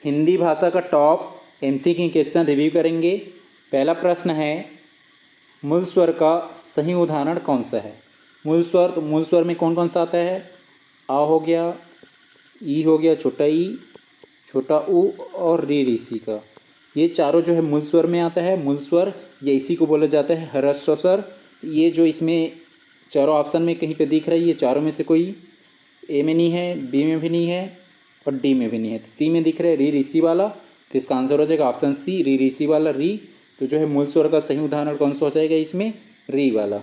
हिंदी भाषा का top MCQ question review करेंगे। पहला प्रश्न है, मूल स्वर का सही उदाहरण कौन सा है। मूल स्वर में कौन कौन सा आता है। आ हो गया, ई हो गया, छोटा ई, छोटा ऊ और री ऋषि का। ये चारों जो है मूल स्वर में आता है। मूल स्वर या इसी को बोला जाता है ह्रस्व स्वर। ये जो इसमें चारों ऑप्शन में कहीं पे दिख रहा है, ये चारों में से कोई ए में नहीं है, बी में भी नहीं है और डी में भी नहीं है। तो सी में दिख रहा है री ऋषि वाला, तो इसका आंसर हो जाएगा ऑप्शन सी, री ऋषि वाला री। तो जो है मूल स्वर का सही उदाहरण कौन सा हो जाएगा इसमें, री वाला।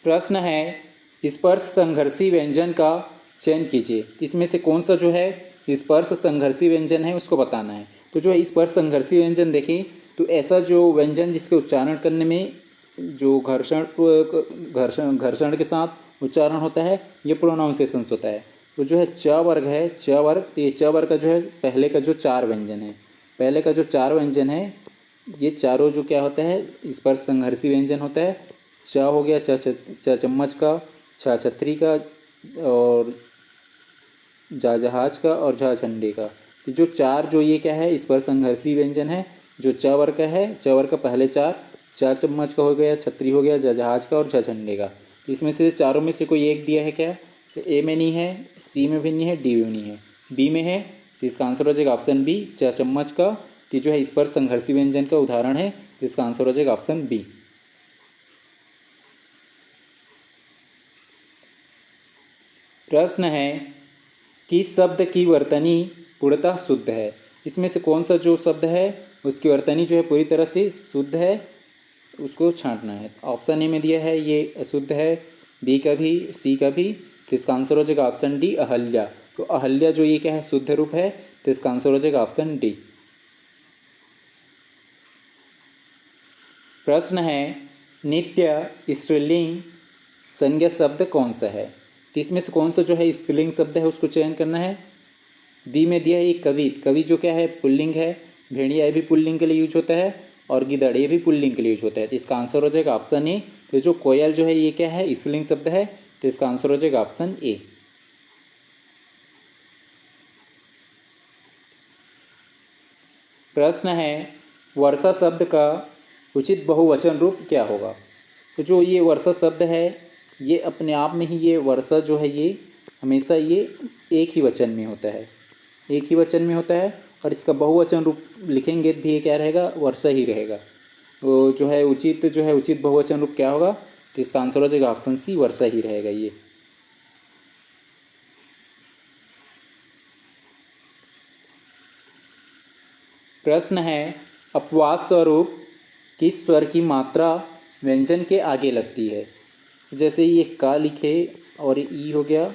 प्रश्न है, स्पर्श संघर्षी व्यंजन का चयन कीजिए। इसमें से कौन सा जो है स्पर्श संघर्षी व्यंजन है उसको बताना है। तो जो है स्पर्श संघर्षी व्यंजन देखें तो ऐसा जो व्यंजन जिसके उच्चारण करने में जो घर्षण के साथ उच्चारण होता है, ये प्रोनाउंसिएशंस होता है। तो जो है च वर्ग है, च वर्ग, तो ये च वर्ग का जो है पहले का जो चार व्यंजन है, पहले का जो चार व्यंजन है, ये चारों जो क्या होता है स्पर्श संघर्षी व्यंजन होता है। च हो गया, च चम्मच का, छ छतरी का और जा जहाज का और झा झंडे का। तो जो चार जो ये क्या है स्पर्श संघर्षी व्यंजन है, जो च वर्ग का है, च वर्ग का पहले चार, च चम्मच का हो गया, छतरी हो गया, जा जहाज का और झा झंडे का। तो इसमें से चारों में से कोई एक दिया है क्या, तो ए में नहीं है, सी में भी नहीं है, डी में नहीं है, बी में है। तो इसका आंसर हो जाएगा ऑप्शन बी, च चम्मच का। तो जो है स्पर्श संघर्षी व्यंजन का उदाहरण है, तो इसका आंसर हो जाएगा ऑप्शन बी। प्रश्न है, किस शब्द की वर्तनी पूर्णतः शुद्ध है। इसमें से कौन सा जो शब्द है उसकी वर्तनी जो है पूरी तरह से शुद्ध है, उसको छांटना है। ऑप्शन ए में दिया है ये अशुद्ध है, बी का भी, सी का भी। तो इसका आंसर हो जाएगा ऑप्शन डी, अहल्या। तो अहल्या जो ये क्या है शुद्ध रूप है, तो इसका आंसर हो जाएगा ऑप्शन डी। प्रश्न है, नित्य स्त्रीलिंग संज्ञा शब्द कौन सा है। तो इसमें से कौन सा जो है स्त्रीलिंग शब्द है उसको चयन करना है। बी में दिया है ये कवि, कवि जो क्या है पुल्लिंग है, भेड़िया ये भी पुल्लिंग के लिए यूज होता है और गिदड़ ये भी पुल्लिंग के लिए यूज होता है। तो इसका आंसर हो जाएगा ऑप्शन ए। तो जो कोयल जो है ये क्या है स्त्रीलिंग शब्द है, तो इसका आंसर हो जाएगा ऑप्शन ए। प्रश्न है, वर्षा शब्द का उचित बहुवचन रूप क्या होगा। तो जो ये वर्षा शब्द है ये अपने आप में ही ये वर्षा जो है ये हमेशा ये एक ही वचन में होता है, एक ही वचन में होता है। और इसका बहुवचन रूप लिखेंगे भी ये क्या रहेगा, वर्षा ही रहेगा। वो जो है उचित बहुवचन रूप क्या होगा, तो इसका आंसर हो जाएगा ऑप्शन सी, वर्षा ही रहेगा ये। प्रश्न है, अपवाद स्वरूप किस स्वर की मात्रा व्यंजन के आगे लगती है। जैसे ये का लिखे और ई हो गया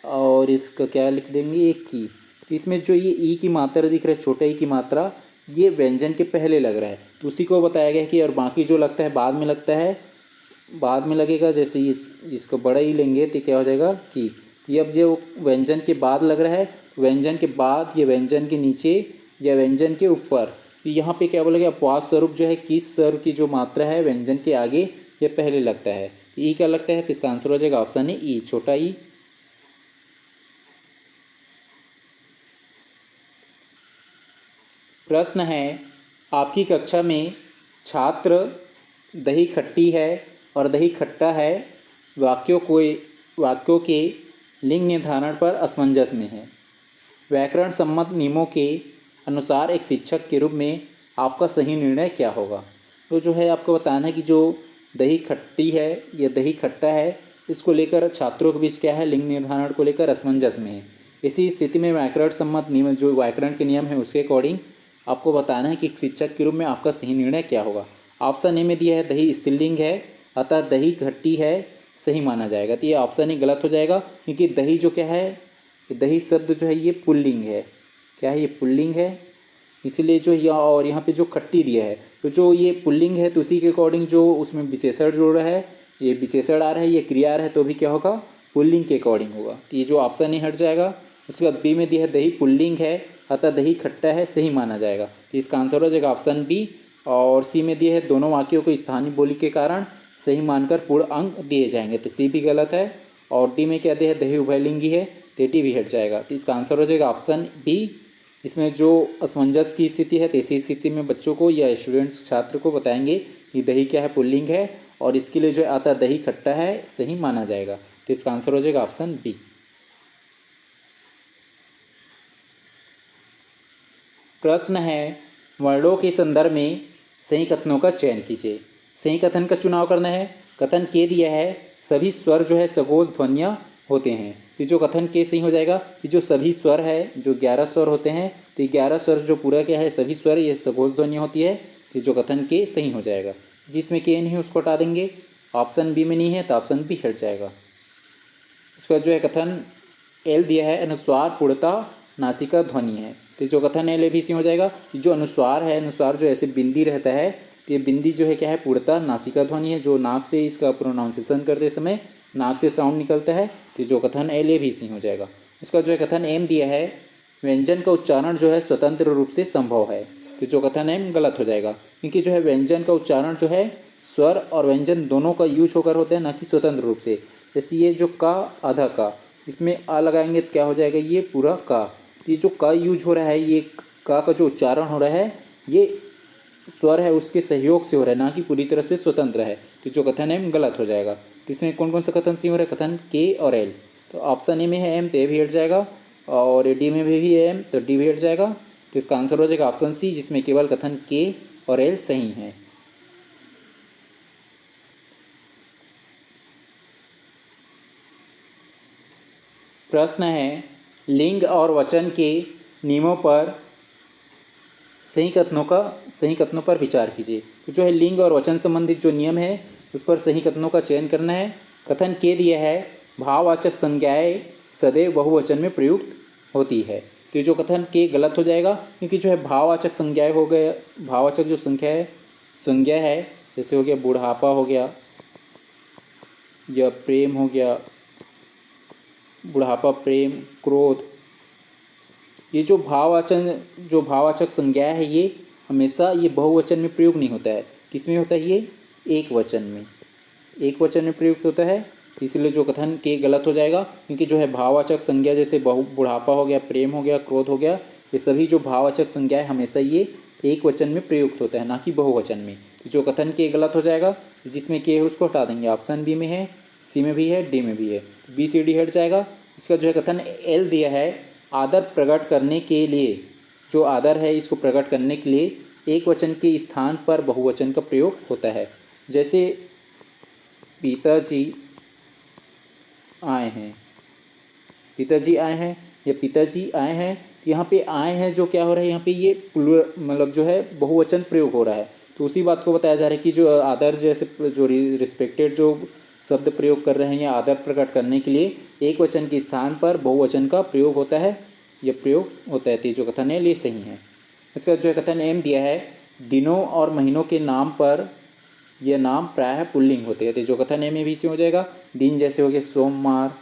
और इसका क्या लिख देंगे एक की। तो इसमें जो ये ई की मात्रा दिख रहा है, छोटा ई की मात्रा, ये व्यंजन के पहले लग रहा है। तो उसी को बताया गया कि और बाकी जो लगता है बाद में लगता है, बाद में लगेगा। जैसे ये इसको बड़ा ही लेंगे तो क्या हो जाएगा की। ये अब जो व्यंजन के बाद लग रहा है, व्यंजन के बाद या व्यंजन के नीचे या व्यंजन के ऊपर, तो यहाँ पे क्या बोलेगा अपवाद स्वरूप जो है किस स्वर की जो मात्रा है व्यंजन के आगे या पहले लगता है। ई क्या लगता है, तो इसका आंसर हो जाएगा ऑप्शन है ई, छोटा ई। प्रश्न है, आपकी कक्षा में छात्र दही खट्टी है और दही खट्टा है वाक्यों के लिंग निर्धारण पर असमंजस में है। व्याकरण सम्मत नियमों के अनुसार एक शिक्षक के रूप में आपका सही निर्णय क्या होगा। तो जो है आपको बताना है कि जो दही खट्टी है या दही खट्टा है, इसको लेकर छात्रों के बीच क्या है लिंग निर्धारण को लेकर असमंजस में है। इसी स्थिति में व्याकरण सम्मत नियम जो व्याकरण के नियम है उसके अकॉर्डिंग आपको बताना है कि शिक्षक के रूप में आपका सही निर्णय क्या होगा। ऑप्शन ए में दिया है दही स्त्रीलिंग है अतः दही खट्टी है सही माना जाएगा। तो ये ऑप्शन ही गलत हो जाएगा, क्योंकि दही जो क्या है, दही शब्द जो है ये पुल्लिंग है, क्या है ये पुल्लिंग है। इसलिए जो और यहाँ पे जो खट्टी दिया है, तो जो ये पुल्लिंग है तो उसी के अकॉर्डिंग जो उसमें विशेषण जोड़ रहा है, ये विशेषण आ रहा है, ये क्रिया आ रहा है, तो भी क्या होगा पुल्लिंग के अकॉर्डिंग होगा। तो ये जो ऑप्शन ही हट जाएगा। उसके बाद बी में दिया है दही पुल्लिंग है अतः दही खट्टा है सही माना जाएगा। तो इसका आंसर हो जाएगा ऑप्शन बी। और सी में दिए है दोनों वाक्यों को स्थानीय बोली के कारण सही मानकर पूर्ण अंक दिए जाएंगे, तो सी भी गलत है। और डी में क्या दे है, दही उभयलिंगी है, तो डी भी हट जाएगा। तो इसका आंसर हो जाएगा ऑप्शन बी। इसमें जो असमंजस की स्थिति है, तो ऐसी स्थिति में बच्चों को या स्टूडेंट्स छात्र को बताएंगे कि दही क्या है, पुल्लिंग है, और इसके लिए जो आता दही खट्टा है सही माना जाएगा। तो इसका आंसर हो जाएगा ऑप्शन बी। प्रश्न है, वर्णों के संदर्भ में सही कथनों का चयन कीजिए। सही कथन का चुनाव करना है। कथन के दिया है सभी स्वर जो है सघोष ध्वनियाँ होते हैं। तो जो कथन के सही हो जाएगा कि जो सभी स्वर है, जो 11 स्वर होते हैं, तो 11 स्वर जो पूरा क्या है, सभी स्वर ये सघोष ध्वनि होती है। तो जो कथन के सही हो जाएगा। जिसमें के नहीं है उसको हटा देंगे। ऑप्शन बी में नहीं है तो ऑप्शन बी हट जाएगा। इसका जो है कथन एल दिया है अनुस्वार पूर्णता नासिका ध्वनि है। तो जो कथन एल भी सही हो जाएगा कि जो अनुस्वार है, अनुस्वार जो ऐसे बिंदी रहता है, तो ये बिंदी जो है क्या है, पूर्णता नासिका ध्वनि है। जो नाक से इसका प्रोनाउंसिएशन करते समय नाक से साउंड निकलता है, तो जो कथन एल भी सही हो जाएगा। इसका जो है कथन एम दिया है व्यंजन का उच्चारण जो है स्वतंत्र रूप से संभव है। तो जो कथन एम गलत हो जाएगा, क्योंकि जो है व्यंजन का उच्चारण जो है स्वर और व्यंजन दोनों का यूज होकर होता है, ना कि स्वतंत्र रूप से। जैसे ये जो का आधा का, इसमें आ लगाएंगे तो क्या हो जाएगा, ये पूरा का। तो ये जो का यूज हो रहा है, ये का जो उच्चारण हो रहा है, ये स्वर है उसके सहयोग से हो रहा है, ना कि पूरी तरह से स्वतंत्र है। तो जो कथन एम गलत हो जाएगा। तो इसमें कौन कौन सा कथन सही हो रहा है, कथन के और एल। तो ऑप्शन ए में है एम, तो ए भी हट जाएगा, और डी में भी है एम, तो डी भी हट जाएगा। तो इसका आंसर हो जाएगा ऑप्शन सी, जिसमें केवल कथन के और एल सही है। प्रश्न है, लिंग और वचन के नियमों पर सही कथनों पर विचार कीजिए। तो जो है लिंग और वचन संबंधित जो नियम है उस पर सही कथनों का चयन करना है। कथन के दिया है भाववाचक संज्ञाएं सदैव बहुवचन में प्रयुक्त होती है। तो जो कथन के गलत हो जाएगा, क्योंकि जो है भाववाचक संज्ञाएं हो गए, भाववाचक जो संज्ञा है, जैसे हो गया बुढ़ापा हो गया, या प्रेम हो गया, बुढ़ापा, प्रेम, क्रोध, ये जो भाववाचक संज्ञा है, ये हमेशा ये बहुवचन में प्रयोग नहीं होता है। किस में होता है, ये एक वचन में प्रयुक्त होता है। इसलिए जो कथन के गलत हो जाएगा, क्योंकि जो है भाववाचक संज्ञा जैसे बुढ़ापा हो गया, प्रेम हो गया, क्रोध हो गया, ये सभी जो भाववाचक संज्ञाएं हमेशा ये एक वचन में प्रयुक्त होता है, ना कि बहुवचन में। तो जो कथन के गलत हो जाएगा, जिसमें के है उसको हटा देंगे। ऑप्शन बी में है, सी में भी है, डी में भी है, तो बी सी डी हट जाएगा। इसका जो है कथन एल दिया है आदर प्रकट करने के लिए, जो आदर है इसको प्रकट करने के लिए एक वचन के स्थान पर बहुवचन का प्रयोग होता है। जैसे पिताजी आए हैं, या पिताजी आए हैं, तो यहाँ पे आए हैं जो क्या हो रहा है, यहाँ पे ये मतलब जो है बहुवचन प्रयोग हो रहा है। तो उसी बात को बताया जा रहा है कि जो आदर जैसे जो रिस्पेक्टेड जो शब्द प्रयोग कर रहे हैं या आदर प्रकट करने के लिए एक वचन के स्थान पर बहुवचन का प्रयोग होता है, यह प्रयोग होता है। तो जो कथन है ये सही है। इसका जो कथन एम दिया है दिनों और महीनों के नाम पर यह नाम प्रायः पुल्लिंग होते हैं। तो जो कथन एम में भी सही हो जाएगा। दिन जैसे हो गए सोमवार,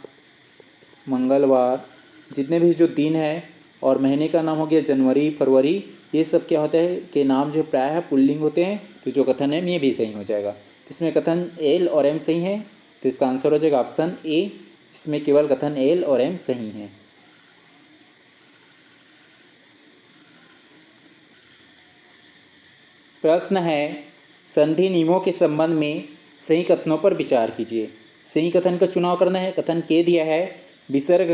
मंगलवार, जितने भी जो दिन है, और महीने का नाम हो गया जनवरी, फरवरी, ये सब क्या होता है कि नाम जो प्रायः पुल्लिंग होते हैं। तो जो कथन एम ये भी सही हो जाएगा। इसमें कथन एल और एम सही है, तो इसका आंसर हो जाएगा ऑप्शन ए, इसमें केवल कथन एल और एम सही है। प्रश्न है संधि नियमों के संबंध में सही कथनों पर विचार कीजिए। सही कथन का चुनाव करना है। कथन के दिया है विसर्ग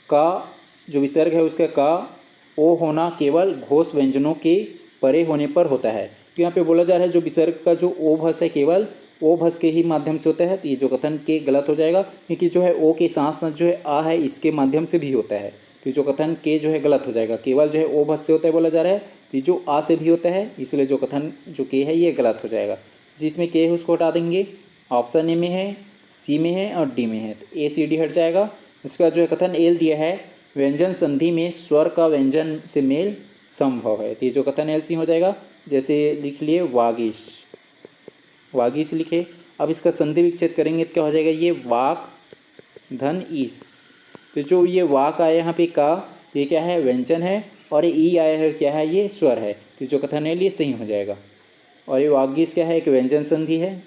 का जो विसर्ग है उसका का ओ होना केवल घोष व्यंजनों के परे होने पर होता है। तो यहाँ पे बोला जा रहा है जो विसर्ग का जो ओ भस है केवल ओ भस के ही माध्यम से होता है। तो ये जो कथन के गलत हो जाएगा, क्योंकि जो है ओ के साथ साथ जो है आ है इसके माध्यम से भी होता है। तो जो कथन के जो है गलत हो जाएगा, केवल जो है ओ भस से होता है बोला जा रहा है। तो जो आ से भी होता है, इसलिए जो कथन जो के है ये गलत हो जाएगा। जिसमें के है उसको हटा देंगे। ऑप्शन ए में है, सी में है और डी में है, तो ए सी डी हट जाएगा। इसका जो है कथन एल दिया है व्यंजन संधि में स्वर का व्यंजन से मेल संभव है। तो ये जो कथन एल सी हो जाएगा। जैसे लिख लिए वागीश लिखे। अब इसका संधि विच्छेद करेंगे तो क्या हो जाएगा, ये वाक धन ईस। तो जो ये वाक आया यहाँ पे का, ये क्या है व्यंजन है, और ये ई आया है क्या है, ये स्वर है। तो जो कथन है ये सही हो जाएगा। और ये वागीश क्या है, एक व्यंजन संधि है,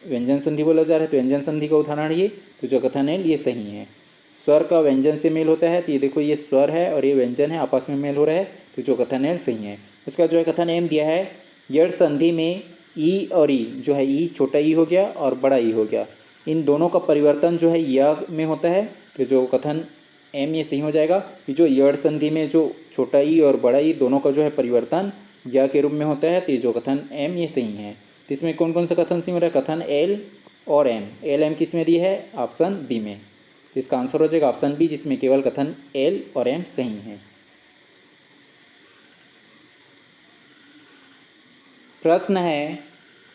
व्यंजन संधि बोला जा रहा है। तो व्यंजन संधि का उदाहरण ये। तो जो कथन एल ये सही है। स्वर का व्यंजन से मेल होता है, तो ये देखो ये स्वर है और ये व्यंजन है, आपस में मेल हो रहा है, तो जो कथन एल सही है। उसका जो है कथन एम दिया है, यड़ संधि में ई और ई जो है, ई छोटा ई हो गया और बड़ा ई हो गया, इन दोनों का परिवर्तन जो है य में होता है, तो जो कथन एम ये सही हो जाएगा कि जो यड़ संधि में जो छोटा ई और बड़ा ई दोनों का जो है परिवर्तन य के रूप में होता है, तो जो कथन एम ये सही है। तो इसमें कौन कौन सा कथन सही हो रहा है, कथन एल और एम। एल एम किस में दी है, ऑप्शन बी में, तो इसका आंसर हो जाएगा ऑप्शन बी, जिसमें केवल कथन एल और एम सही है। प्रश्न है,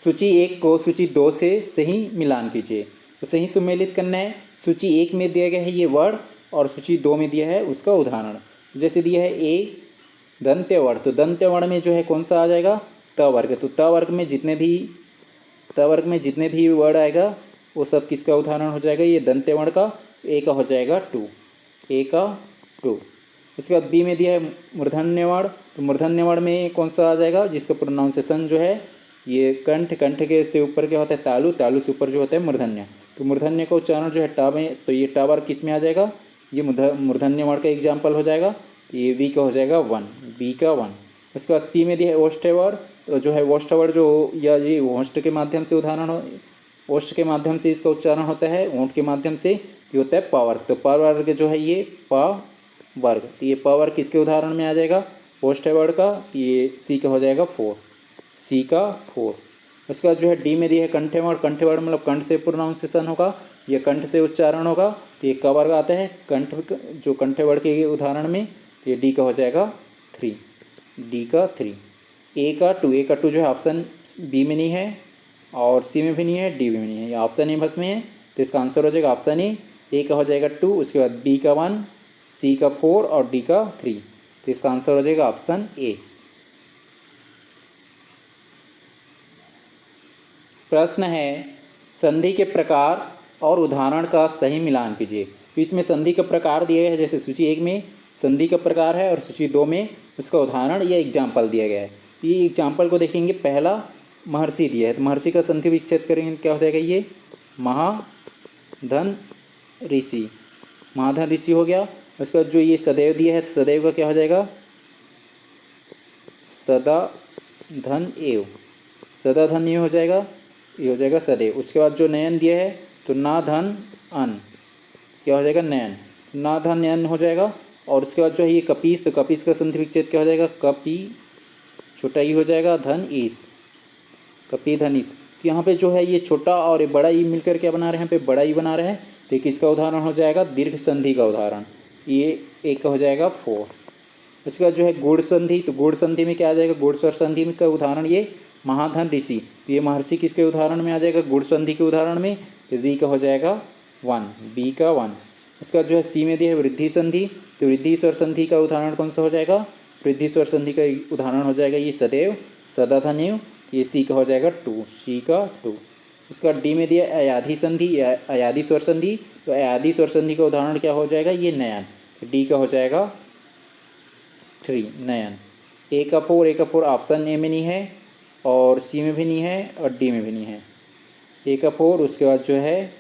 सूची 1 को सूची 2 से सही मिलान कीजिए। तो सही सुमेलित करना है। सूची 1 में दिया गया है ये वर्ड और सूची 2 में दिया है उसका उदाहरण। जैसे दिया है ए दंत्य वर्ण, तो दंत्य वर्ण में जो है कौन सा आ जाएगा, त वर्ग। तो त वर्ग में जितने भी वर्ड आएगा वो सब किसका उदाहरण हो जाएगा, ये दंत्य वर्ण का। ए का हो जाएगा टू, ए का टू। उसके बाद बी में दिया है मूर्धन्य वर्ण, तो मूर्धन्य वर्ण में कौन सा आ जाएगा, जिसका प्रोनाउंसिएशन जो है ये कंठ, कंठ के से ऊपर क्या होता है तालु, तालु से ऊपर जो होता है मूर्धन्य। तो मूर्धन्य का उच्चारण जो है टा में, तो ये टा वर्ग किस में आ जाएगा, ये मूर्धन्य वर्ण का एग्जाम्पल हो जाएगा। तो ये वी का हो जाएगा 1, बी का 1। उसके बाद सी में दिया है ओष्ठ वर्ण, तो जो है ओष्ठ वर्ण जो या ये ओष्ठ के माध्यम से उदाहरण हो, ओष्ठ के माध्यम से इसका उच्चारण होता है, ओंठ के माध्यम से ये होता है प वर्ग। तो प वर्ग जो है ये प वर्ग, तो ये प वर्ग किसके उदाहरण में आ जाएगा, ओष्ठ वर्ण का। तो ये सी का हो जाएगा 4, सी का 4। उसके बाद जो है डी में दिया है कंठे वर्ण, कंठे वर्ण मतलब कंठ से प्रोनाउंसिएशन होगा, ये कंठ से उच्चारण होगा, तो ये क वर्ग आता है कंठ जो कंठे वर्ण के उदाहरण में। तो ये डी का हो जाएगा 3, डी का 3। ए का 2, ए का 2 जो है ऑप्शन बी में नहीं है और सी में भी नहीं है, डी में नहीं है, ये ऑप्शन ए बस में है। तो इसका आंसर हो जाएगा ऑप्शन ए का हो जाएगा 2, उसके बाद बी का 1, सी का 4 और डी का 3। तो इसका आंसर हो जाएगा ऑप्शन ए। प्रश्न है, संधि के प्रकार और उदाहरण का सही मिलान कीजिए। तो इसमें संधि का प्रकार दिया है, जैसे सूची 1 में संधि का प्रकार है और सूची 2 में उसका उदाहरण या एग्जाम्पल दिया गया है। ये एग्जाम्पल को देखेंगे, पहला महर्षि दिया है, तो महर्षि का संधि विच्छेद करेंगे क्या हो जाएगा, ये महाधन ऋषि, महाधन ऋषि हो गया। उसके बाद जो ये सदैव दिया है, सदैव का क्या हो जाएगा, सदा धन एव, सदा धन ये हो जाएगा, ये हो जाएगा सदैव। उसके बाद जो नयन दिया है, तो ना धन अन क्या हो जाएगा, नयन, ना धन नयन हो जाएगा। और उसके बाद जो है ये कपीस, तो कपीस का संधि विच्छेद क्या हो जाएगा, कपी छोटा ई हो जाएगा, धन ईस, कपी धन ईस। तो यहाँ पे जो है ये छोटा और ये बड़ा ई मिलकर क्या बना रहे हैं, यहाँ पे बड़ा ई बना रहे हैं, तो किसका उदाहरण हो जाएगा, दीर्घ संधि का उदाहरण, ये एक का हो जाएगा 4। उसके बाद जो है गुण संधि, तो गुण संधि में क्या आ जाएगा, गुण स्वर संधि में का उदाहरण ये महाधन ऋषि, तो ये महर्षि किसके उदाहरण में आ जाएगा, गुण संधि के उदाहरण में, तो वी का हो जाएगा 1, बी का 1। उसके बाद जो है सी में दिया है वृद्धि संधि, तो वृद्धि स्वर संधि का उदाहरण कौन सा हो जाएगा, वृद्धि स्वर संधि का उदाहरण हो जाएगा ये सदैव, सदा धन्यव, ये सी का हो जाएगा 2, सी का 2। उसका डी में दिया अयाधि संधि, अयाधि स्वर संधि, तो अयाधि स्वर संधि का उदाहरण क्या हो जाएगा, ये नयन, तो डी का हो जाएगा 3, नयन। ए का 4, ए का 4 ऑप्शन ए में नहीं है और सी में भी नहीं है और डी में भी नहीं है, ए का 4। उसके बाद जो है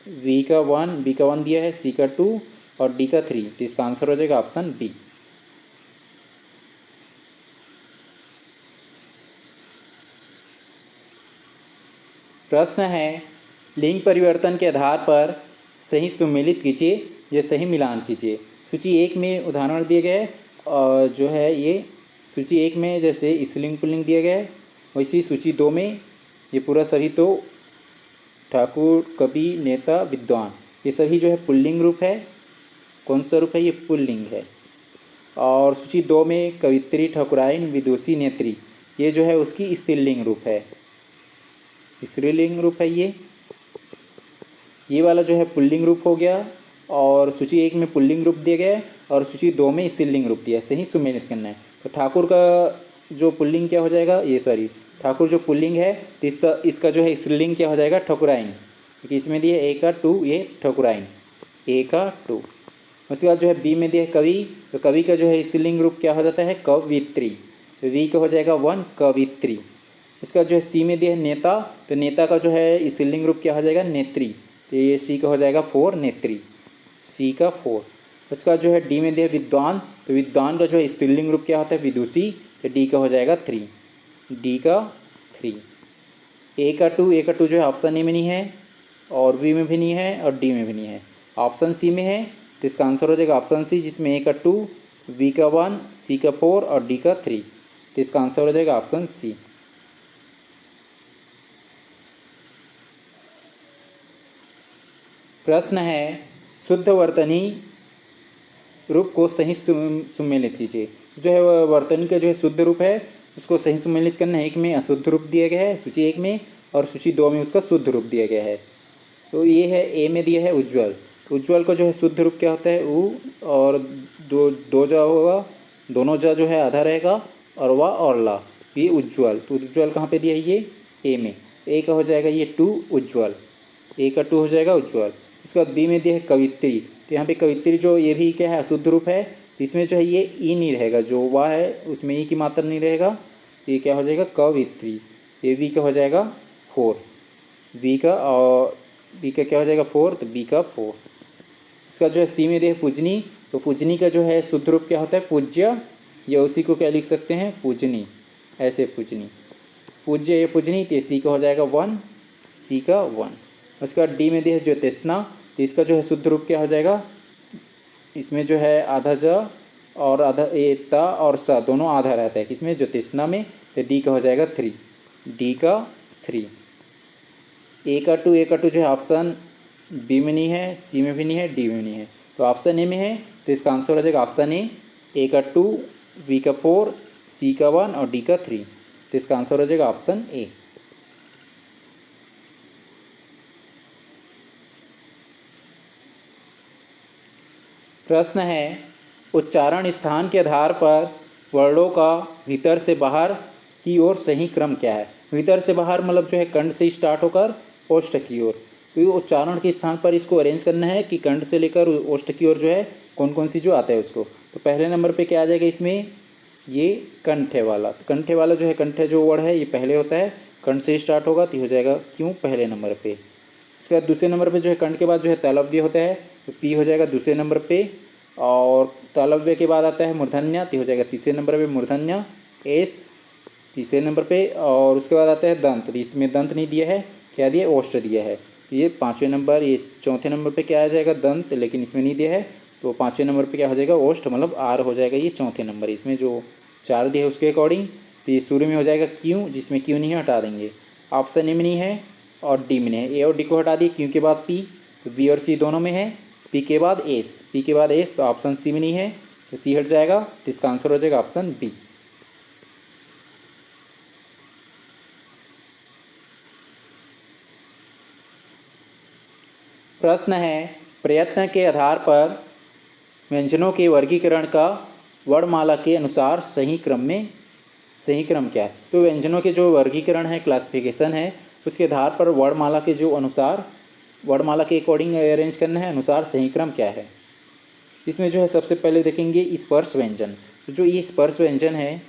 वी का 1, बी का 1 दिया है, सी का 2 और डी का 3, तो इसका आंसर हो जाएगा ऑप्शन बी। प्रश्न है, लिंग परिवर्तन के आधार पर सही सुमेलित कीजिए या सही मिलान कीजिए। सूची 1 में उदाहरण दिए गए और जो है ये सूची 1 में जैसे स्त्रीलिंग पुल्लिंग दिया गया है, वैसे ही सूची 2 में ये पूरा सभी, तो ठाकुर, कवि, नेता, विद्वान, ये सभी जो है पुल्लिंग रूप है। कौन सा रूप है, ये पुल्लिंग है। और सूची 2 में कवित्री, ठाकुराइन, विदुषी, नेत्री, ये जो है उसकी स्त्रीलिंग रूप है, स्त्रीलिंग रूप है ये वाला जो है पुल्लिंग रूप हो गया। और सूची 1 में पुल्लिंग रूप दिया गया है और सूची 2 में स्त्रीलिंग रूप दिया है, सही सुमेलित करना है। तो ठाकुर का जो पुल्लिंग क्या हो जाएगा, ये सॉरी ठाकुर जो पुल्लिंग है, तो इसका जो है स्त्रीलिंग क्या हो जाएगा, ठकुराइन, क्योंकि इसमें दिया ए का 2, ये ठकुराइन, ए का 2। उसके बाद जो है बी में दिया है कवि, तो कवि का जो है स्त्रीलिंग रूप क्या हो जाता है, कवित्री, तो वी का हो जाएगा 1, कवित्री। उसके बाद जो है सी में दिया है नेता, तो नेता का जो है स्त्रीलिंग रूप क्या हो जाएगा, नेत्री, तो तो ये सी का हो जाएगा 4 नेत्री, सी का 4। उसका जो है डी में दिया विद्वान, तो विद्वान का जो है स्त्रीलिंग रूप क्या होता है विदुषी, तो डी का हो जाएगा 3, डी का 3। ए का 2 जो है ऑप्शन ए में नहीं है और बी में भी नहीं है और डी में भी नहीं है, ऑप्शन सी में है, तो इसका आंसर हो जाएगा ऑप्शन सी, जिसमें ए का 2, बी का 1, सी का 4 और डी का 3, तो इसका आंसर हो जाएगा ऑप्शन सी। प्रश्न है शुद्ध वर्तनी रूप को सही सुमेलित कीजिए। जो है वर्तनी का जो है शुद्ध रूप है उसको सही सुमेलित करना है। एक में अशुद्ध रूप दिया गया है सूची 1 में, और सूची 2 में उसका शुद्ध रूप दिया गया है। तो ये है ए में दिया है उज्ज्वल, तो उज्ज्वल का जो है शुद्ध रूप क्या होता है उ, और दो जा होगा, दोनों जा जो है आधा रहेगा, और वा और ला, ये उज्ज्वल। तो उज्ज्वल कहाँ पे दिया है ये ए में, ए का हो जाएगा ये 2 उज्ज्वल, ए का 2 हो जाएगा उज्ज्वल। उसके बाद बी में दिया है कवित्री, तो यहाँ पे कवित्री जो ये भी क्या है अशुद्ध रूप है, तो इसमें जो है ये ई नहीं रहेगा, जो वाह है उसमें ई की मात्रा नहीं रहेगा, ये क्या हो जाएगा कवित्री, ये बी का हो जाएगा 4, बी का, और बी का क्या हो जाएगा 4, तो बी का 4। इसका जो है सी में दिया है पूजनी, तो पूजनी का जो है शुद्ध रूप क्या होता है पूज्य, या उसी को क्या लिख सकते हैं पूजनी, ऐसे पूजनी, पूज्य या पूजनी, तो सी का हो जाएगा 1, सी का 1। उसके बाद डी में दिया है ज्योतिष्णा, तो इसका जो है शुद्ध रूप क्या हो जाएगा, इसमें जो है आधा ज और आधा ए ता और सा दोनों आधा रहता है किसमें ज्योतिष्णा में, तो डी का हो जाएगा 3, डी का 3। ए का 2 जो है ऑप्शन बी में नहीं है, सी में भी नहीं है, डी में नहीं है, तो ऑप्शन ए में है, तो इसका आंसर हो जाएगा ऑप्शन ए का 2, बी का 4, सी का 1 और डी का 3, तो इसका आंसर हो जाएगा ऑप्शन ए। प्रश्न है उच्चारण स्थान के आधार पर वर्णों का भीतर से बाहर की ओर सही क्रम क्या है। भीतर से बाहर मतलब जो है कंठ से स्टार्ट होकर ओष्ठ की ओर, तो उच्चारण के स्थान पर इसको अरेंज करना है कि कंठ से लेकर ओष्ठ की ओर जो है कौन कौन सी जो आता है उसको। तो पहले नंबर पे क्या आ जाएगा इसमें, ये कंठे वाला, तो कंठे वाला जो है कंठे जो वर्ड है ये पहले होता है, कंठ से स्टार्ट होगा तो हो जाएगा क्यों पहले नंबर पे। इसके बाद दूसरे नंबर पे जो है कंठ के बाद जो है तालव्य होता है, तो पी हो जाएगा दूसरे नंबर पे, और तालव्य के बाद आता है मूर्धन्य, तो हो जाएगा तीसरे नंबर पे मूर्धन्य, एस तीसरे नंबर पे, और उसके बाद आता है दंत, तो इसमें दंत नहीं दिया है, क्या दिया ओष्ठ दिया है, तो ये 5वें नंबर, ये चौथे नंबर पे क्या आ जाएगा दंत, लेकिन इसमें नहीं दिया है, तो 5वें नंबर पे क्या हो जाएगा ओष्ठ, मतलब आर हो जाएगा ये चौथे नंबर, इसमें जो 4 दिया है उसके अकॉर्डिंग, तो ये शुरू में हो जाएगा क्यों, जिसमें क्यों नहीं है हटा देंगे, ऑप्शन ए में नहीं है और डी में नहीं है, ए और डी को हटा दिए, क्यों के बाद पी, तो बी और सी दोनों में है, पी के बाद एस, पी के बाद एस, तो ऑप्शन सी में नहीं है, तो सी हट जाएगा, तो इसका आंसर हो जाएगा ऑप्शन बी। प्रश्न है प्रयत्न के आधार पर व्यंजनों के वर्गीकरण का वर्णमाला के अनुसार सही क्रम क्या है। तो व्यंजनों के जो वर्गीकरण है क्लासिफिकेशन है उसके आधार पर वर्णमाला के जो अनुसार वर्णमाला के अकॉर्डिंग अरेंज करना है, अनुसार सही क्रम क्या है। इसमें जो है सबसे पहले देखेंगे स्पर्श व्यंजन, तो जो ये स्पर्श व्यंजन है,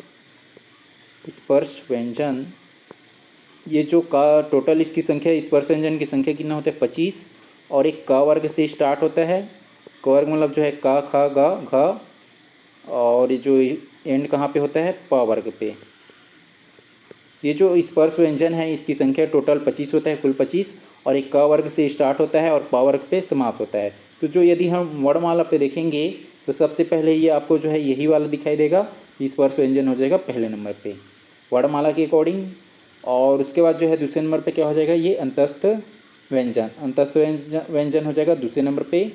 स्पर्श व्यंजन ये जो का टोटल इसकी संख्या स्पर्श व्यंजन की संख्या कितना होता है 25, और एक क वर्ग से स्टार्ट होता है, क वर्ग मतलब जो है का खा गा घ, और ये जो एंड कहाँ पे होता है प वर्ग पे। ये जो स्पर्श व्यंजन है इसकी संख्या टोटल 25 होता है, कुल 25, और एक क वर्ग से स्टार्ट होता है और प वर्ग पे समाप्त होता है। तो जो यदि हम वर्णमाला पे देखेंगे तो सबसे पहले ये आपको जो है यही वाला दिखाई देगा कि स्पर्श व्यंजन हो जाएगा पहले नंबर पे वर्णमाला के अकॉर्डिंग, और उसके बाद जो है दूसरे नंबर पे क्या हो जाएगा ये अंतस्थ व्यंजन, अंतस्थ व्यंजन हो जाएगा दूसरे नंबर पे,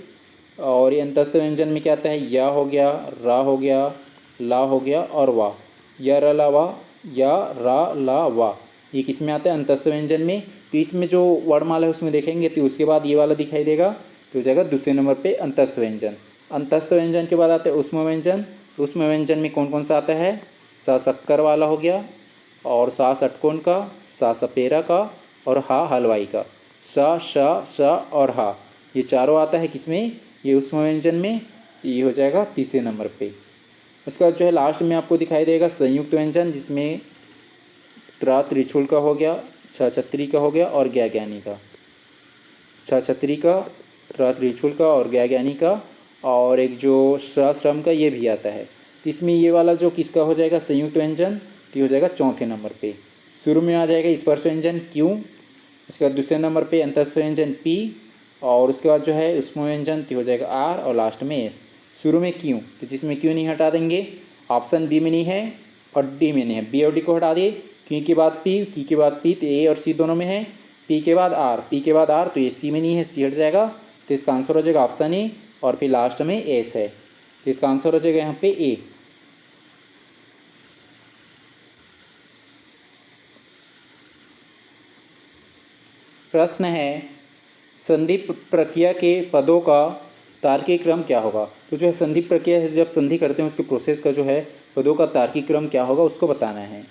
और ये अंतस्थ व्यंजन में क्या आता है या हो गया, रा हो गया, ला हो गया और वा, या र ला वा, या रा ला वा, ये किस में आता है अंतस्थ व्यंजन में। तो इसमें जो वर्णमाला है उसमें देखेंगे तो उसके बाद ये वाला दिखाई देगा, तो हो जाएगा दूसरे नंबर पे अंतस्थ व्यंजन। अंतस्थ व्यंजन के बाद आता है उष्म व्यंजन, तो उष्म व्यंजन में कौन कौन सा आता है, सा शक्कर वाला हो गया, और सा षटकोण का, सा सपेरा का, और हा हलवाई का, सा श स और हा, ये चारों आता है किसमें ये उष्म व्यंजन में, ये हो जाएगा तीसरे नंबर पे। उसके बाद जो है लास्ट में आपको दिखाई देगा संयुक्त व्यंजन, जिसमें त्रा त्रिशूल का हो गया, छ छत्री का हो गया और ज्ञा ज्ञानी का। छ छतरी का, त्र त्रिशूल का और ज्ञा ज्ञानी का, और एक जो श्रम का ये भी आता है। तो इसमें ये वाला जो किसका हो जाएगा संयुक्त व्यंजन, तो हो जाएगा चौथे नंबर पे। शुरू में आ जाएगा स्पर्श व्यंजन क्यों, उसके बाद दूसरे नंबर पे अंतस्थ व्यंजन पी, और उसके बाद जो है उष्म व्यंजन तो हो जाएगा आर, और लास्ट में एस। शुरू में क्यों, तो जिसमें क्यों नहीं हटा देंगे, ऑप्शन बी में नहीं है और डी में नहीं है, बी और डी को हटा दिए। क्यों के बाद पी, की के बाद पी, तो ए और सी दोनों में है। पी के बाद आर, पी के बाद आर, तो ये सी में नहीं है, सी हट जाएगा। तो इसका आंसर हो जाएगा ऑप्शन ए, और फिर लास्ट में एस है, तो इसका आंसर हो जाएगा यहाँ पे ए। प्रश्न है संधि प्रक्रिया के पदों का तार्किक क्रम क्या होगा। तो जो है संधि प्रक्रिया है, जब संधि करते हैं उसके प्रोसेस का जो है पदों का तार्किक क्रम क्या होगा उसको बताना है।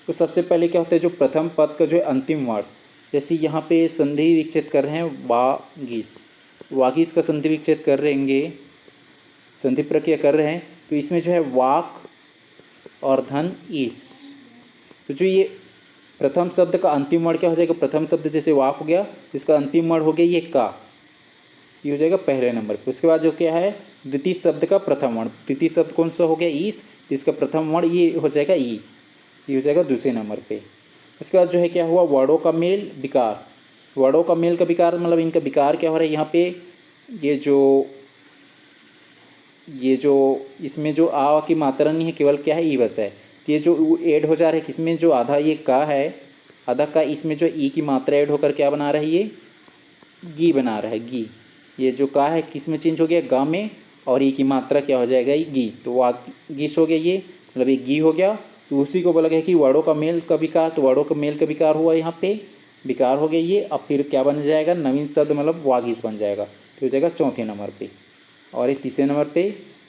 तो सबसे पहले क्या होता है, जो प्रथम पद का जो है अंतिम वर्ण, जैसे यहाँ पे संधि विच्छेद कर रहे हैं वागीस, वागीस का संधि विच्छेद कर रहेंगे, संधि प्रक्रिया कर रहे हैं, तो इसमें जो है वाक और धन ईस, तो जो ये प्रथम शब्द का अंतिम वर्ण क्या हो जाएगा, प्रथम शब्द जैसे वाक हो गया, इसका अंतिम वर्ण हो गया ये का, ये हो जाएगा पहले नंबर पे। उसके बाद जो क्या है द्वितीय शब्द का प्रथम वर्ण, द्वितीय शब्द कौन सा हो गया ईस, इसका प्रथम वर्ण ये हो जाएगा ई, ये हो जाएगा दूसरे नंबर पे। उसके बाद जो है क्या हुआ वर्णों का मेल विकार, वर्णों का मेल का विकार मतलब इनका विकार क्या हो रहा है यहाँ पे, ये जो इसमें जो आ की मात्रा नहीं है, केवल क्या है ई बस है, तो ये जो ऐड हो जा रहा है किसमें, जो आधा ये का है, आधा का, इसमें जो ई की मात्रा ऐड होकर क्या बना रहा है, ये गी बना रहा है गी। ये जो का है किस में चेंज हो गया, गा में, और ई की मात्रा क्या हो जाएगा, ये गी, तो वागीश हो गया ये, मतलब ये गी हो गया। तो उसी को बोला गया कि वर्णों का मेल का विकार, तो वर्णों का मेल का विकार हुआ यहाँ पे, विकार हो गया ये। अब फिर क्या बन जाएगा, नवीन शब्द मतलब वागीश बन जाएगा, तो हो जाएगा चौथे नंबर पे। और एक तीसरे नंबर पे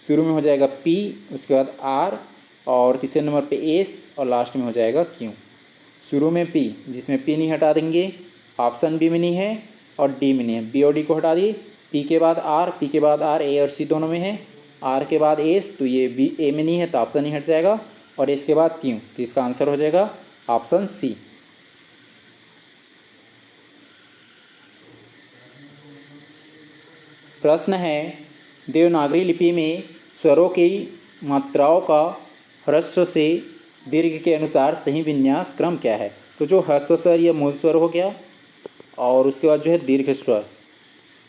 शुरू में हो जाएगा पी, उसके बाद आर, और तीसरे नंबर पे एस, और लास्ट में हो जाएगा क्यों। शुरू में पी, जिसमें पी नहीं हटा देंगे, ऑप्शन बी में नहीं है और डी में नहीं है, बी और डी को हटा दिए। पी के बाद आर, पी के बाद आर, ए और सी दोनों में है, आर के बाद एस, तो ये बी ए में नहीं है तो ऑप्शन नहीं हट जाएगा, और एस के बाद क्यों, तो इसका आंसर हो जाएगा ऑप्शन सी। प्रश्न है देवनागरी लिपि में स्वरों की मात्राओं का ह्रस्व से दीर्घ के अनुसार सही विन्यास क्रम क्या है। तो जो ह्रस्व स्वर या मूल स्वर हो गया, और उसके बाद जो है दीर्घ स्वर,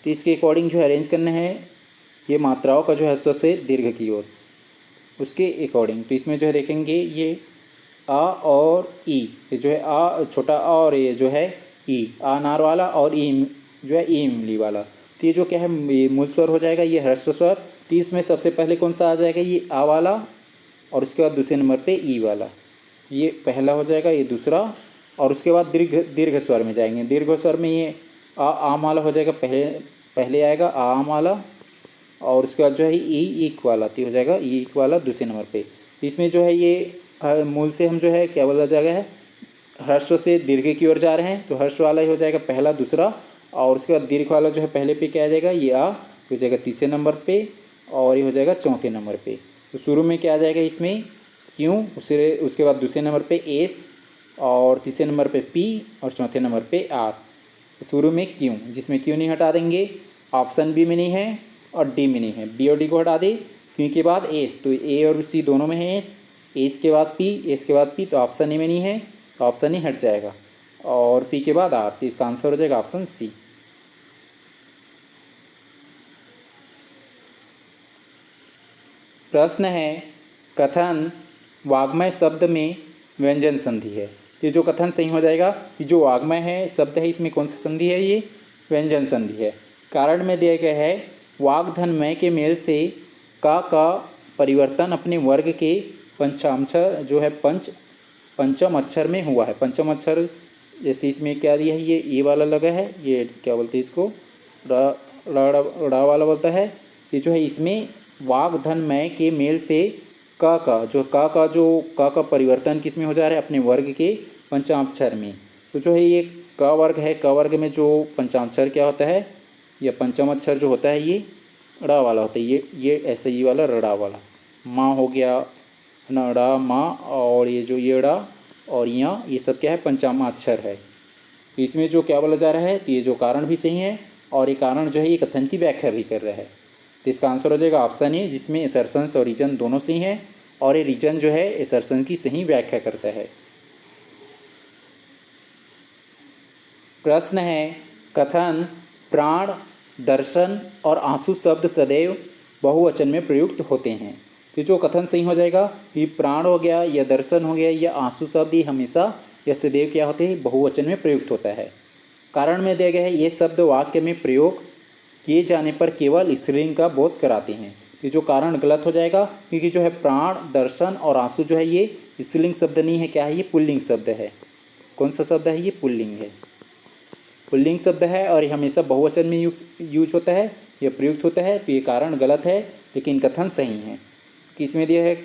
तो इसके अकॉर्डिंग जो है अरेंज करना है ये मात्राओं का जो है ह्रस्व से दीर्घ की ओर, उसके अकॉर्डिंग। तो इसमें जो है देखेंगे ये आ और ई, ये जो है आ छोटा आ, और ये जो है ई, आ नार वाला, और ई जो है ई इमली वाला, तो ये जो क्या है ये मूल स्वर हो जाएगा, ये ह्रस्व स्वर। तो इसमें सबसे पहले कौन सा आ जाएगा, ये आ वाला, और उसके बाद दूसरे नंबर पे ई वाला, ये पहला हो जाएगा, ये दूसरा, और उसके बाद दीर्घ स्वर में जाएंगे। दीर्घ स्वर में ये आम वाला हो जाएगा, पहले आएगा आम वाला, और उसके बाद जो है ई ईक वाला, तो हो जाएगा ई ईक वाला दूसरे नंबर पे। तो इसमें जो है ये मूल से हम जो है क्या बोला जाएगा है, ह्रस्व से दीर्घ की ओर जा रहे हैं, तो हर्ष वाला ही हो जाएगा पहला दूसरा, और उसके बाद दीर्घ वाला जो है पहले पे क्या आ जाएगा, ये आ, तो हो जाएगा तीसरे नंबर पे, और ये हो जाएगा चौथे नंबर पे। तो शुरू में क्या आ जाएगा इसमें क्यों, उसके बाद दूसरे नंबर पे एस, और तीसरे नंबर पे पी, और चौथे नंबर पे आर। शुरू में क्यों, जिसमें क्यों नहीं हटा देंगे, ऑप्शन बी में नहीं है और डी में नहीं है, बी और डी को हटा दे। क्यों के बाद एस, तो ए और सी दोनों में है एस, एस के बाद पी, एस के बाद पी, तो ऑप्शन ए में नहीं है तो ऑप्शन ही हट जाएगा, और पी के बाद आर, तो इसका आंसर हो जाएगा ऑप्शन सी। प्रश्न है कथन वाग्मय शब्द में व्यंजन संधि है। ये जो कथन सही हो जाएगा कि जो वाग्मय है शब्द है इसमें कौन सी संधि है, ये व्यंजन संधि है। कारण में दिया गया है वाग्धनमय के मेल से का परिवर्तन अपने वर्ग के पंचाक्षर जो है पंचम अक्षर में हुआ है। पंचम अक्षर जैसे इसमें क्या दिया है, ये वाला लगा है, ये क्या बोलते हैं इसको, रा वाला बोलता है। ये जो है इसमें वाग्धनमय के मेल से का परिवर्तन किस में हो जा रहा है, अपने वर्ग के पंचाक्षर में। तो जो है ये क वर्ग है, क वर्ग में जो पंचाक्षर क्या होता है, या पंचम अक्षर जो होता है ये ड़ा वाला होता है, ये ऐसे ये वाला रड़ा वाला, माँ हो गया न ड़ा माँ, और ये जो ये ड़ा और यहाँ ये सब क्या है पंचमाक्षर है। तो इसमें जो क्या बोला जा रहा है, तो ये जो कारण भी सही है और ये कारण जो है ये कथन की व्याख्या भी कर रहा है। तो इसका आंसर हो जाएगा ऑप्शन ए, जिसमें एसर्शंस और रीजन दोनों सही हैं और ये रीजन जो है एसर्शन की सही व्याख्या करता है। प्रश्न है, कथन प्राण, दर्शन और आंसू शब्द सदैव बहुवचन में प्रयुक्त होते हैं। तो जो कथन सही हो जाएगा कि प्राण हो गया या दर्शन हो गया या आंसू शब्द ये हमेशा या सदैव क्या होते हैं, बहुवचन में प्रयुक्त होता है। कारण में दिया गया है ये शब्द वाक्य में प्रयोग किए जाने पर केवल स्त्रीलिंग का बोध कराते हैं। तो जो कारण गलत हो जाएगा, क्योंकि जो है प्राण, दर्शन और आंसू जो है ये स्त्रीलिंग शब्द नहीं है, क्या है, ये पुल्लिंग शब्द है। कौन सा शब्द है, ये पुल्लिंग है, पुल्लिंग शब्द है और ये हमेशा बहुवचन में यूज होता है या प्रयुक्त होता है। तो ये कारण गलत है लेकिन कथन सही है। कि इसमें दिया है,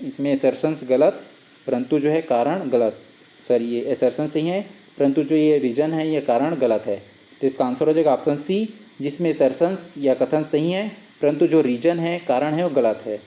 इसमें एसर्शंस गलत परंतु जो है कारण गलत, सॉरी ये एसर्शन सही है परंतु जो ये रीजन है ये कारण गलत है। तो इसका आंसर हो जाएगा ऑप्शन सी, जिसमें एसर्शंस या कथन सही है परंतु जो रीजन है, कारण है, वो गलत है।